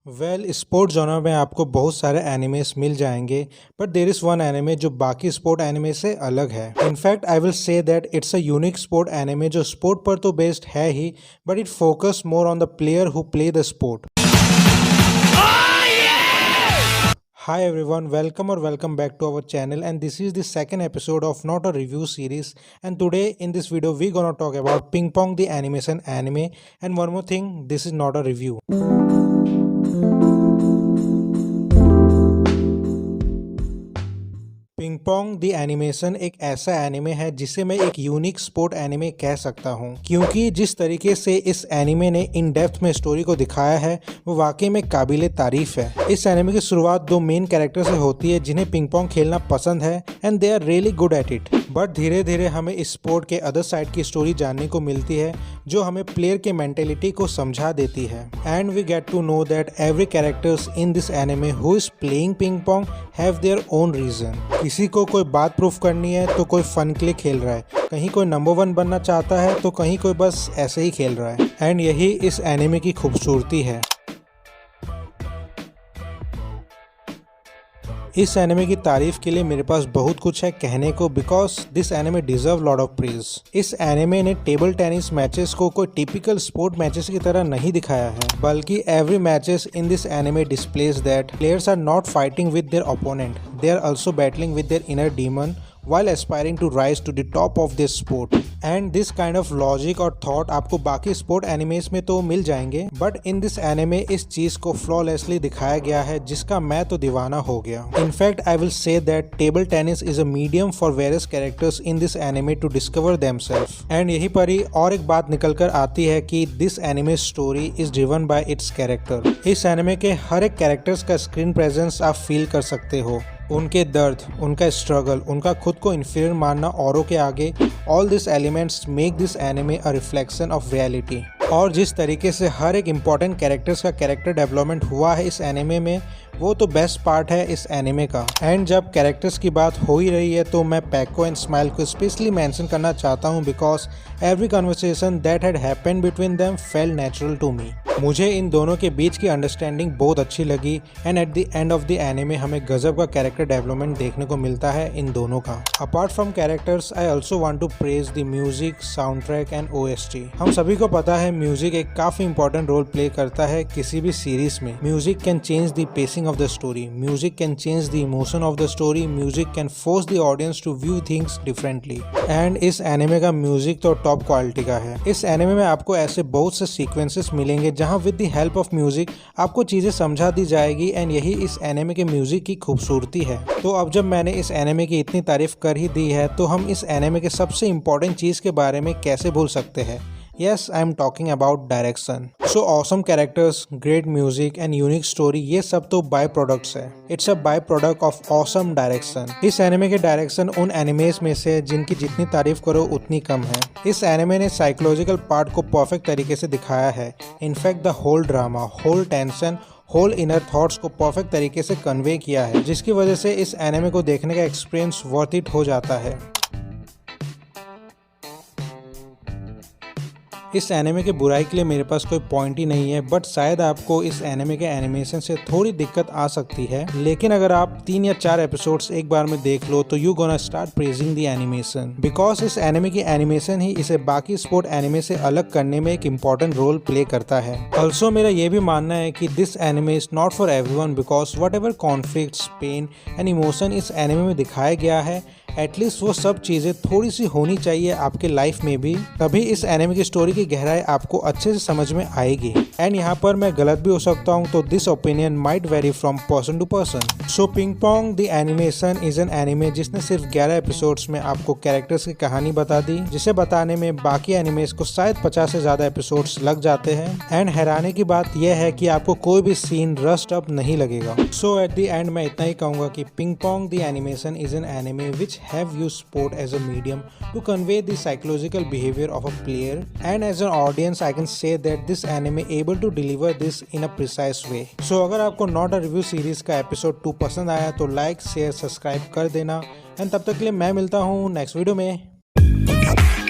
Sport genre में आपको बहुत सारे एनिमेस मिल जाएंगे, but there is one anime जो बाकी स्पोर्ट एनिमे से अलग है। In fact I will say that it's a unique sport anime जो स्पोर्ट पर तो बेस्ड है ही, but it focus more on the player who play the sport. Hi everyone, welcome back to our channel, and this is the second episode of Not a Review series. And today in this video we're gonna talk about Ping Pong the animation anime. And one more thing, this is not a review. Ping pong the animation एक ऐसा anime है जिसे मैं एक unique sport anime कह सकता हूँ, क्योंकि जिस तरीके से इस एनिमे ने इन डेप्थ में स्टोरी को दिखाया है वो वाकई में काबिले तारीफ है। इस एनिमे की शुरुआत दो मेन कैरेक्टर से होती है जिन्हें पिंग पोंग खेलना पसंद है and they are really good at it. But धीरे धीरे हमें इस स्पोर्ट के अदर साइड की स्टोरी जानने को मिलती है जो हमें प्लेयर के मेंटेलिटी को समझा देती है। And we get to know that every characters in this anime who is playing ping pong have their own reason. किसी को कोई बात प्रूफ करनी है तो कोई फन के लिए खेल रहा है, कहीं कोई नंबर 1 बनना चाहता है तो कहीं कोई बस ऐसे ही खेल रहा है। एंड यही इस एनिमे की खूबसूरती है। इस एनिमे की तारीफ के लिए मेरे पास बहुत कुछ है कहने को, because this anime deserve lot of praise. इस एनिमे ने टेबल टेनिस मैचेस को कोई टिपिकल स्पोर्ट मैचेस की तरह नहीं दिखाया है, बल्कि every matches in this anime displays that players are not fighting with their opponent, they are also battling with their inner demon while aspiring to rise to the top of this sport. And this kind of logic और thought आपको बाकी sport animes में तो मिल जाएंगे, but in this anime इस चीज को flawlessly दिखाया गया है जिसका मैं तो दीवाना हो गया। In fact I will say that table tennis is a medium for various characters in this anime to discover themselves. And यही पर ही और एक बात निकल कर आती है कि this anime story is driven by it's character. इस एनिमे के हर एक कैरेक्टर्स का स्क्रीन प्रेजेंस आप फील कर सकते हो, उनके दर्द, उनका स्ट्रगल, उनका खुद को इन्फीरियर मानना औरों के आगे। All this elements make this anime a reflection of reality. और जिस तरीके से हर एक इम्पॉर्टेंट कैरेक्टर्स का कैरेक्टर डेवलपमेंट हुआ है इस एनिमे में, वो तो बेस्ट पार्ट है इस एनिमे का। एंड जब कैरेक्टर्स की बात हो ही रही है तो मैं पैको एंड स्माइल को स्पेशली मेंशन करना चाहता हूँ, because every conversation that had happened between them feel natural to me. मुझे इन दोनों के बीच की अंडरस्टैंडिंग बहुत अच्छी लगी। And at the end of the anime हमें गजब का कैरेक्टर डेवलपमेंट देखने को मिलता है इन दोनों का। Apart from characters I also want to praise the music, sound track and OST। हम सभी को पता है म्यूजिक एक काफी इंपॉर्टेंट रोल प्ले करता है किसी भी सीरीज में। Music can change the pacing of the story, music can change the emotion of the story, music can force the audience to view things differently. And इस anime का music तो top quality का है। इस anime में आपको ऐसे बहुत से सीक्वेंसेस मिलेंगे जहां with the help of music आपको चीजें समझा दी जाएगी। एंड यही इस एनिमे के म्यूजिक की खूबसूरती है। तो अब जब मैंने इस एनिमे की इतनी तारीफ कर ही दी है तो हम इस एनिमे के सबसे इम्पोर्टेंट चीज के बारे में कैसे भूल सकते हैं। Yes, I am talking about direction. So awesome characters, great music and unique story, ये सब तो बाय प्रोडक्ट्स है। It's a by product of awesome direction. इस एनिमे के डायरेक्शन उन एनिमेस में से जिनकी जितनी तारीफ करो उतनी कम है। इस एनिमे ने साइकोलॉजिकल पार्ट को परफेक्ट तरीके से दिखाया है। In fact the whole drama, whole tension, whole inner thoughts को परफेक्ट तरीके से कन्वे किया है, जिसकी वजह से इस एनिमे को देखने का एक्सपीरियंस वर्थ इट हो जाता है। इस एनिमे के बुराई के लिए मेरे पास कोई पॉइंट ही नहीं है, बट शायद आपको इस एनिमे के एनिमेशन से थोड़ी दिक्कत आ सकती है। लेकिन अगर आप 3 या 4 एपिसोड्स एक बार में देख लो तो you gonna start praising the animation, because इस एनिमे की एनिमेशन ही इसे बाकी स्पोर्ट एनिमे से अलग करने में एक इम्पोर्टेंट रोल प्ले करता है। ऑल्सो मेरा ये भी मानना है कि this anime is not for everyone, because whatever conflicts, pain and emotion इस एनिमे में दिखाया गया है, एटलीस्ट वो सब चीजें थोड़ी सी होनी चाहिए आपके लाइफ में भी, तभी इस एनिमे की स्टोरी की गहराई आपको अच्छे से समझ में आएगी। एंड यहाँ पर मैं गलत भी हो सकता हूँ, तो this opinion might vary from person to person. So ping pong the animation is an anime जिसने सिर्फ 11 एपिसोड्स में आपको कैरेक्टर्स की कहानी बता दी, जिसे बताने में बाकी एनिमेस को शायद 50 से ज्यादा एपिसोड्स लग जाते हैं। एंड हैरानी की बात यह है कि आपको कोई भी सीन रस्ट अप नहीं लगेगा। सो एट द एंड मैं इतना ही कहूंगा कि ping pong the animation is an anime which have used sport as a medium to convey the psychological behavior of a player, and as an audience I can say that this anime able to deliver this in a precise way. So अगर आपको Not a Review series का episode 2 पसंद आया तो like, share, subscribe कर देना। And तब तक के लिए मैं मिलता हूँ नेक्स्ट वीडियो में।